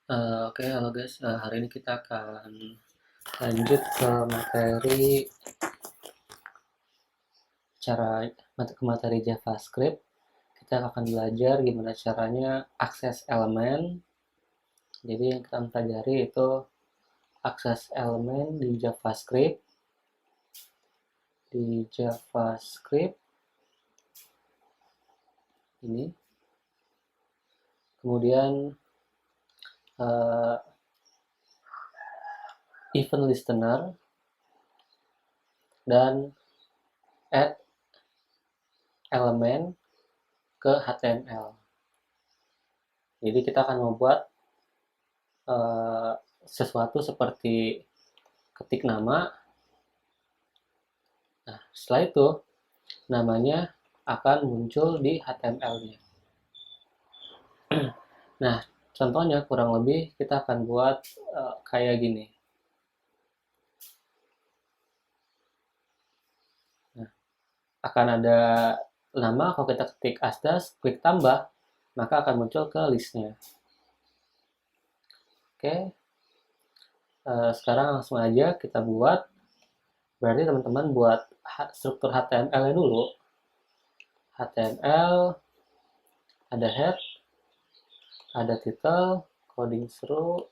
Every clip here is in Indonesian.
Oke, halo guys. Hari ini kita akan lanjut ke materi JavaScript. Kita akan belajar gimana caranya akses elemen. Jadi yang kita pelajari itu akses elemen di JavaScript. Di JavaScript ini, kemudian uh, event listener dan add elemen ke HTML. Jadi kita akan membuat sesuatu seperti ketik nama. Nah, setelah itu namanya akan muncul di HTML-nya. Nah, contohnya kurang lebih kita akan buat kayak gini. Nah, akan ada nama, kalau kita ketik asdas, klik tambah, maka akan muncul ke listnya. Oke, sekarang langsung aja kita buat. Berarti teman-teman buat struktur HTML-nya dulu. HTML, ada head, ada title, coding seru,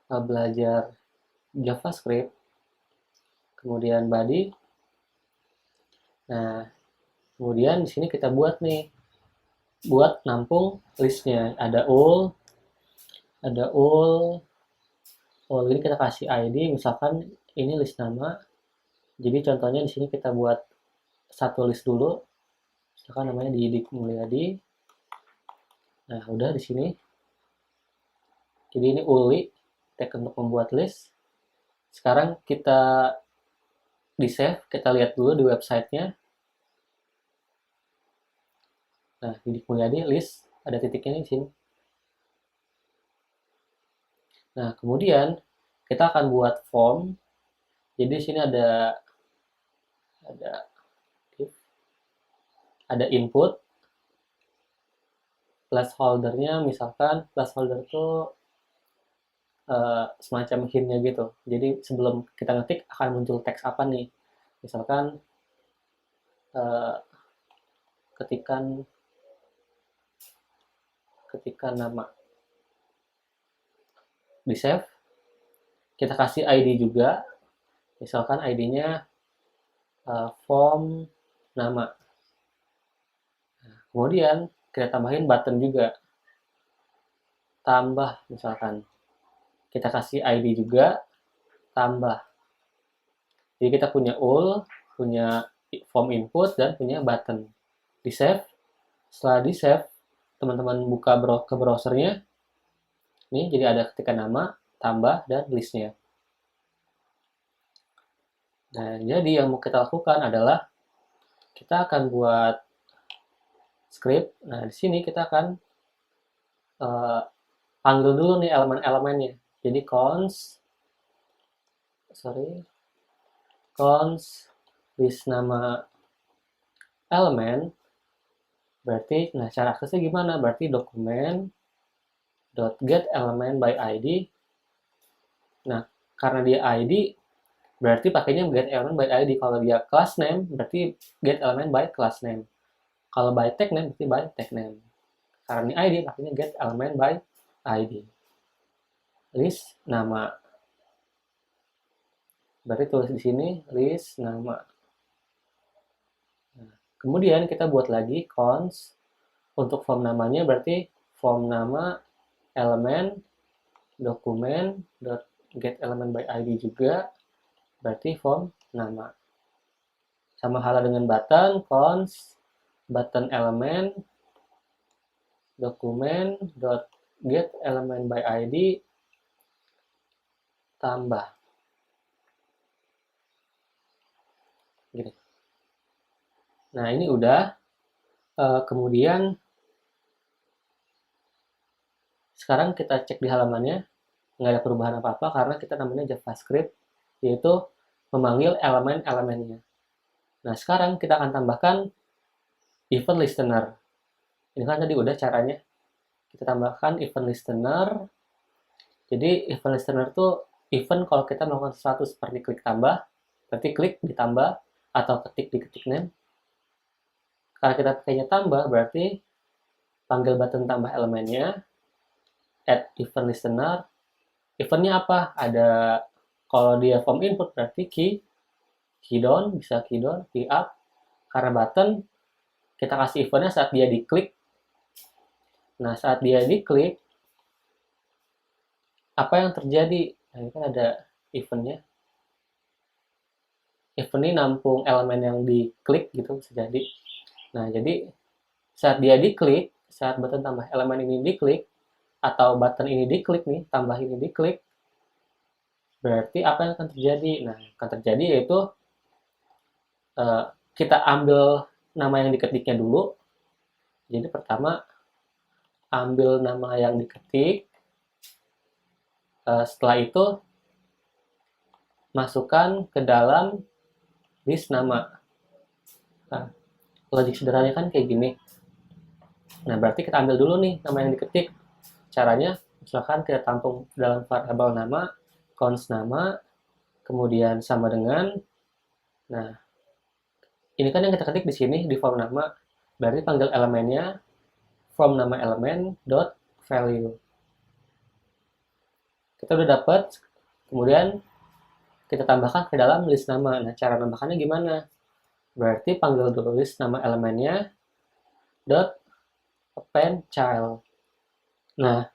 belajar JavaScript, kemudian body. Nah, kemudian di sini kita buat nih, buat nampung listnya. Ada all ini kita kasih ID, misalkan ini list nama. Jadi contohnya di sini kita buat satu list dulu, misalkan namanya Didik Mulyadi. Nah, udah di sini. Jadi ini Uli, tag untuk membuat list. Sekarang kita di save, kita lihat dulu di websitenya. Nah, Didik Mulyadi list, ada titiknya di sini. Nah, kemudian kita akan buat form. Jadi di sini ada input, placeholder-nya, misalkan placeholder itu semacam hint-nya gitu. Jadi sebelum kita ngetik akan muncul teks apa nih. Misalkan ketikan nama. Di save, kita kasih ID juga. Misalkan ID-nya form nama. Nah, kemudian kita tambahin button juga. Tambah misalkan. Kita kasih ID juga, tambah. Jadi kita punya all, punya form input, dan punya button. Di save. Setelah di save, teman-teman buka ke browsernya. Ini jadi ada ketika nama, tambah, dan listnya. Nah, jadi yang mau kita lakukan adalah kita akan buat script. Nah, di sini kita akan panggil dulu nih elemen-elemennya. Jadi const list nama elemen. Berarti, nah cara aksesnya gimana? Berarti dokumen .get element by ID. Nah, karena dia ID, berarti pakainya get element by ID. Kalau dia class name, berarti get element by class name. Kalau by tag name, berarti by tag name. Karena ini ID, pakainya get element by ID. List nama. Berarti tulis di sini list nama. Nah, kemudian kita buat lagi const untuk form namanya, berarti form nama elemen dokumen get element by ID juga, berarti form nama. Sama halnya dengan button, const button element dokumen get element by ID tambah. Gitu. Nah, ini udah. Kemudian sekarang kita cek di halamannya, nggak ada perubahan apa-apa karena kita namanya JavaScript, yaitu memanggil elemen-elemennya. Nah, sekarang kita akan tambahkan event listener. Ini kan tadi udah caranya. kita tambahkan event listener. Jadi event listener itu event kalau kita melakukan sesuatu seperti klik tambah, berarti klik ditambah, atau ketik di ketik name. Karena kita pakainya tambah, berarti panggil button tambah elemennya, add event listener. Eventnya apa? Ada, kalau dia form input berarti key down, bisa key down, key up. Karena button, kita kasih eventnya saat dia diklik. Nah, saat dia diklik, apa yang terjadi? Nah, ini kan ada eventnya. Event ini nampung elemen yang diklik gitu bisa jadi. Nah, jadi saat dia diklik, saat button tambah elemen ini diklik, atau button ini diklik nih, tambah ini diklik, berarti apa yang akan terjadi? Nah, yang akan terjadi yaitu kita ambil nama yang diketiknya dulu. Jadi pertama, ambil nama yang diketik, setelah itu masukkan ke dalam list nama. Nah, logik sederhananya kan kayak gini. Nah, berarti kita ambil dulu nih nama yang diketik. Caranya, misalkan kita tampung dalam variabel nama, const nama, kemudian sama dengan, nah, ini kan yang kita ketik di sini, di form nama, berarti panggil elemennya, from nama elemen, dot value. Kita udah dapat, kemudian kita tambahkan ke dalam list nama. Nah, cara nambahkannya gimana? Berarti panggil dulu list nama elemennya, dot append child. Nah,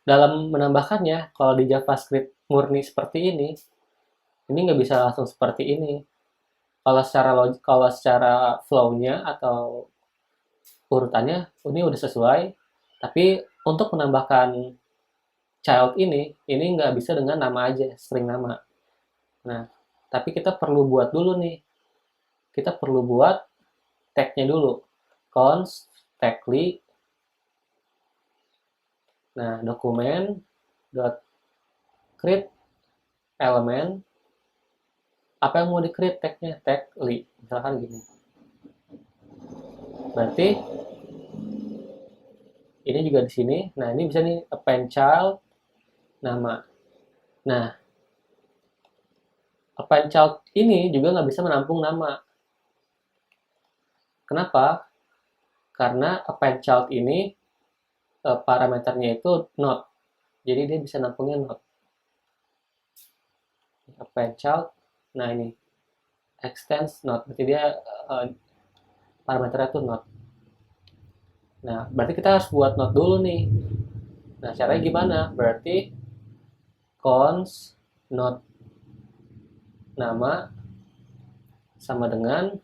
dalam menambahkannya, kalau di JavaScript murni seperti ini nggak bisa langsung seperti ini. Kalau secara flow-nya atau urutannya, ini udah sesuai. Tapi untuk menambahkan child ini nggak bisa dengan nama aja, string nama. Nah, tapi kita perlu buat dulu nih. Kita perlu buat tag-nya dulu. Const tagly. Nah, dokumen dot create element. Apa yang mau di create tag-nya? Tagly. Misalkan gini. Berarti ini juga di sini. Nah, ini bisa nih append child nama. Nah, append child ini juga nggak bisa menampung nama. Kenapa? Karena append child ini parameternya itu not. Jadi dia bisa nampungnya not. Append child. Nah, ini extends not. Berarti dia parameternya itu not. Nah, berarti kita harus buat not dulu nih. Nah, caranya gimana? Berarti const not nama sama dengan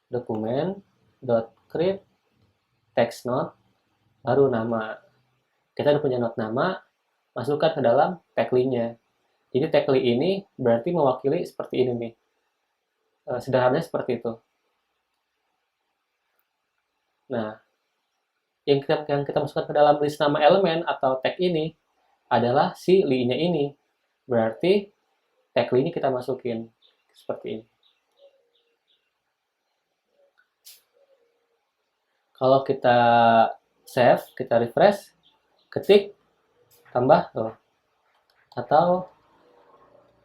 dokumen dot create text not baru nama. Kita udah punya not nama, masukkan ke dalam tagly-nya. Jadi tagly ini berarti mewakili seperti ini nih. Sederhananya seperti itu. Nah, yang kita masukkan ke dalam list nama elemen atau tag ini adalah si li-nya ini. Berarti tag li ini kita masukin seperti ini. Kalau kita save, kita refresh, ketik, tambah, atau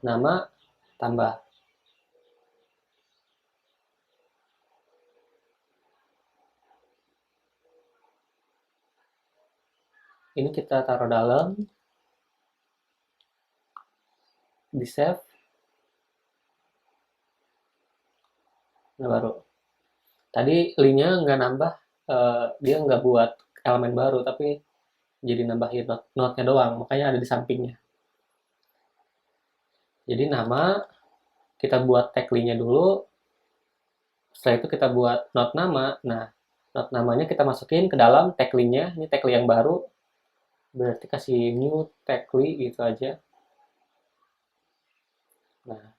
nama, tambah. Ini kita taruh dalam, di save, nah baru. Tadi li-nya nggak nambah, dia nggak buat elemen baru, tapi jadi nambahin node-nya doang, makanya ada di sampingnya. Jadi nama, kita buat tag li-nya dulu, setelah itu kita buat node nama. Nah, node namanya kita masukin ke dalam tag li-nya, ini tag li yang baru, berarti kasih new tag li gitu aja. Nah,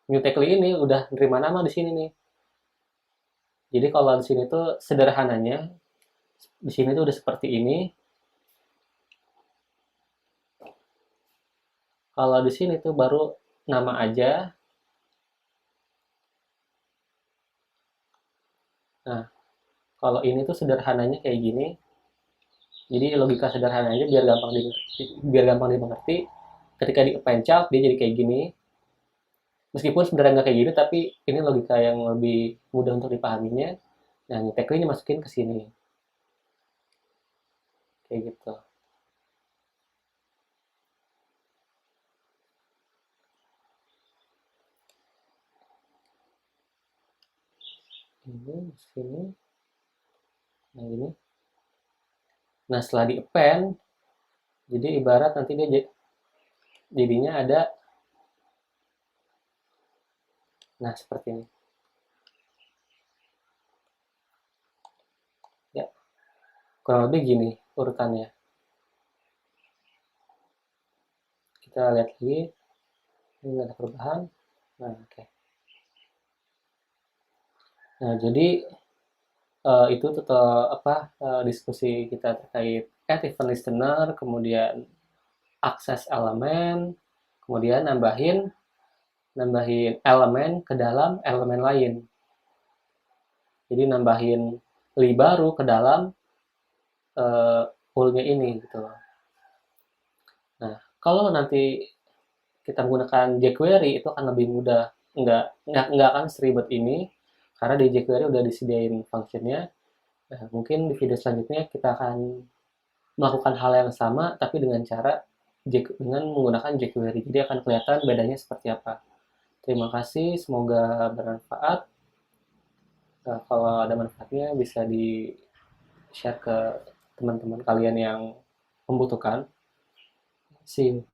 new tag li ini udah nerima nama di sini nih. Jadi kalau di sini tuh sederhananya, di sini tuh udah seperti ini. Kalau di sini tuh baru nama aja. Nah, kalau ini tuh sederhananya kayak gini. Jadi logika sederhananya biar gampang dimengerti, ketika di append child dia jadi kayak gini. Meskipun sebenarnya nggak kayak gini, tapi ini logika yang lebih mudah untuk dipahaminya. Nah, tekniknya masukin ke sini, kayak gitu. Ini sini, nah ini. Nah, setelah di append, jadi ibarat nanti dia jadinya ada, nah seperti ini. Ya, kurang lebih gini urutannya. Kita lihat lagi, ini ada perubahan. Nah, oke. Nah, jadi itu tetap diskusi kita terkait add event listener, kemudian akses elemen, kemudian nambahin elemen ke dalam elemen lain. Jadi nambahin li baru ke dalam poolnya ini gitu. Nah, kalau nanti kita menggunakan jQuery itu akan lebih mudah, nggak akan seribet ini karena di jQuery udah disediain functionnya. Nah, mungkin di video selanjutnya kita akan melakukan hal yang sama tapi dengan menggunakan jQuery. Jadi akan kelihatan bedanya seperti apa. Terima kasih, semoga bermanfaat. Nah, kalau ada manfaatnya bisa di-share ke teman-teman kalian yang membutuhkan. See you.